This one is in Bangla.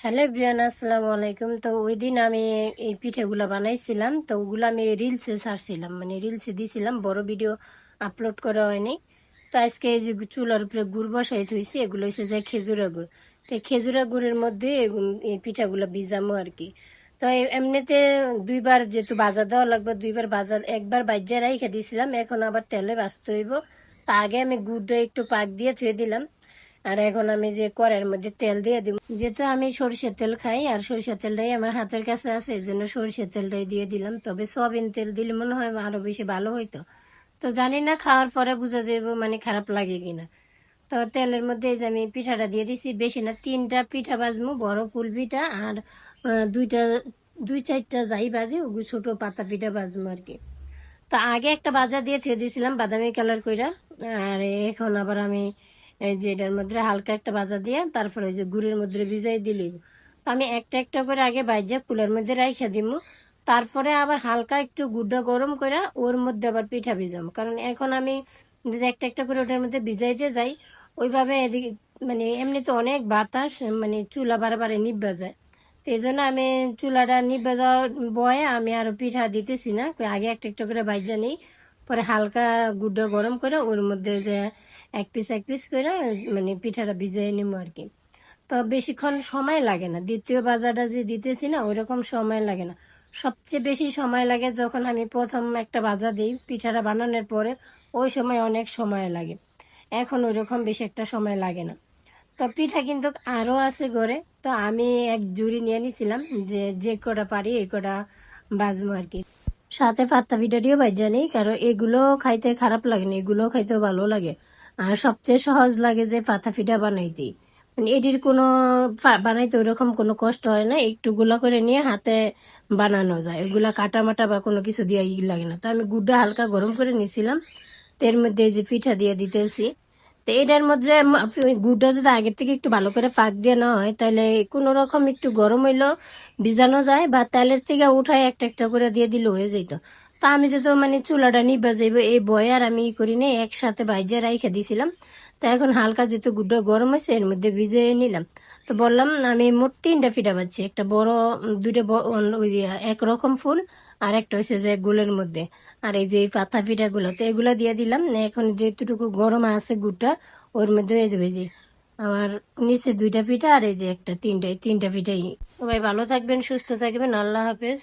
হ্যালো এভরিওয়ান, আসসালামু আলাইকুম। তো ওই দিন আমি এই পিঠেগুলো বানাইছিলাম, তো ওগুলো আমি রিলসে ছাড়ছিলাম, মানে রিলসে দিছিলাম, বড় ভিডিও আপলোড করা হয়নি। তো আজকে এই যে চুলার উপরে গুড় বসাই থইছি, এগুলো হচ্ছে যে খেজুরা গুড়। তো এই খেজুরা গুড়ের মধ্যে এই পিঠাগুলো ভিজামো আর কি। তো এমনিতে দুইবার যেহেতু বাজার দেওয়া লাগবে, দুইবার বাজার একবার বাজ্যা রাইখা দিয়েছিলাম, এখন আবার তেলে ভাজতে হইব। তা আগে আমি গুড়টা একটু পাক দিয়ে থুয়ে দিলাম, আর এখন আমি যে কড়াইয়ের মধ্যে তেল দিয়ে দিব। যেহেতু আমি সরিষার তেল খাই আর সরিষার তেলটাই আমার হাতের কাছে আছে, এই জন্য সরিষার তেলটাই দিয়ে দিলাম। তবে সয়াবিন তেল দিলে মনে হয় আরো বেশি ভালো হইতো। তো জানি না, খাওয়ার পরে বোঝা যাবে মানে খারাপ লাগে কিনা। তো তেলের মধ্যে এই যে আমি পিঠাটা দিয়ে দিছি, বেশি না, 3টা পিঠা ভাজবো, বড় ফুল পিঠা আর দুইটা, 2-4টা যাই ভাজি, ওগুলো ছোট পাতা পিঠা ভাজবো আর কি। তো আগে একটা ভাজা দিয়ে থুয়ে দিয়েছিলাম বাদামি কালার কইরা, আর এখন আবার আমি এই যে এটার মধ্যে হালকা একটা ভাজা দিয়ে তারপরে ওই যে গুড়ের মধ্যে ভিজাই দিলি। তো আমি একটা একটা করে আগে ভাজা কুলের মধ্যে রাইখা দিব, তারপরে আবার হালকা একটু গুড়টা গরম করে ওর মধ্যে আবার পিঠা ভিজাম, কারণ এখন আমি যদি একটা একটা করে ওটার মধ্যে ভিজাইতে যাই ওইভাবে এদিকে মানে এমনি তো অনেক বাতাস, মানে চুলা বারে নিভা যায়। তো এই জন্য আমি চুলাটা নিভে যাওয়ার বয়ে আমি আরো পিঠা দিতেছি না, আগে একটা একটা করে ভাজা নিই, পরে হালকা গুড়টা গরম করে ওর মধ্যে যে এক পিস এক পিস করে মানে পিঠাটা ভিজিয়ে নিব আর কি। তো বেশিক্ষণ সময় লাগে না, দ্বিতীয় ভাজাটা যে দিতেছি না ওইরকম সময় লাগে না। সবচেয়ে বেশি সময় লাগে যখন আমি প্রথম একটা ভাজা দিই পিঠাটা বানানোর পরে, ওই সময় অনেক সময় লাগে। এখন ওইরকম বেশি একটা সময় লাগে না। তো পিঠা কিন্তু আরো আছে ঘরে, তো আমি এক জুড়ি নিয়ে নিছিলাম, যে যে কটা পারি এই কটা বাজবো আর কি। সাথে পাত্তা পিঠাটিও ভাজা নেই, কারণ এগুলো খাইতে খারাপ লাগে না, এগুলো খাইতে ভালো লাগে। আর সবচেয়ে সহজ লাগে যে পাতা পিঠা বানাইতে, মানে এটির কোনো বানাইতে ওইরকম কোনো কষ্ট হয় না, একটু গুলা করে নিয়ে হাতে বানানো যায়, এগুলা কাটা মাটা বা কোনো কিছু দিয়ে লাগে না। তো আমি গুড়টা হালকা গরম করে নিছিলাম, তো এর মধ্যে এই যে পিঠা দিয়ে দিতেছি। তো এটার মধ্যে গুড়টা যদি আগের থেকে একটু ভালো করে ফাঁক দিয়ে নেওয়া হয় তাহলে কোনো রকম একটু গরম হইলেও ভিজানো যায়, বা তেলের থেকে উঠায় একটা একটা করে দিয়ে দিলে হয়ে যেত। তো আমি যেহেতু মানে চুলাটা নিভা যাইব এই বয়ে আর আমি ই করি না, একসাথে ভাইজা রাইখা দিছিলাম। তো এখন হালকা যেহেতু গুড়টা গরম হয়েছে এর মধ্যে ভিজিয়ে নিলাম। তো বললাম আমি মোট 3টা পিঠা পাচ্ছি, একটা বড়, দুইটা ওই একরকম ফুল, আর একটা হচ্ছে যে গোলের মধ্যে, আর এই যে এই পাতা পিঠাগুলো, তো এগুলা দিয়ে দিলাম। এখন যেটুকু গরম আছে গুড়টা ওর মধ্যে হয়ে যাবে যে আমার নিচে 2টা পিঠা আর এই যে একটা, তিনটা পিঠাই। সবাই ভালো থাকবেন, সুস্থ থাকবেন, আল্লাহ হাফেজ।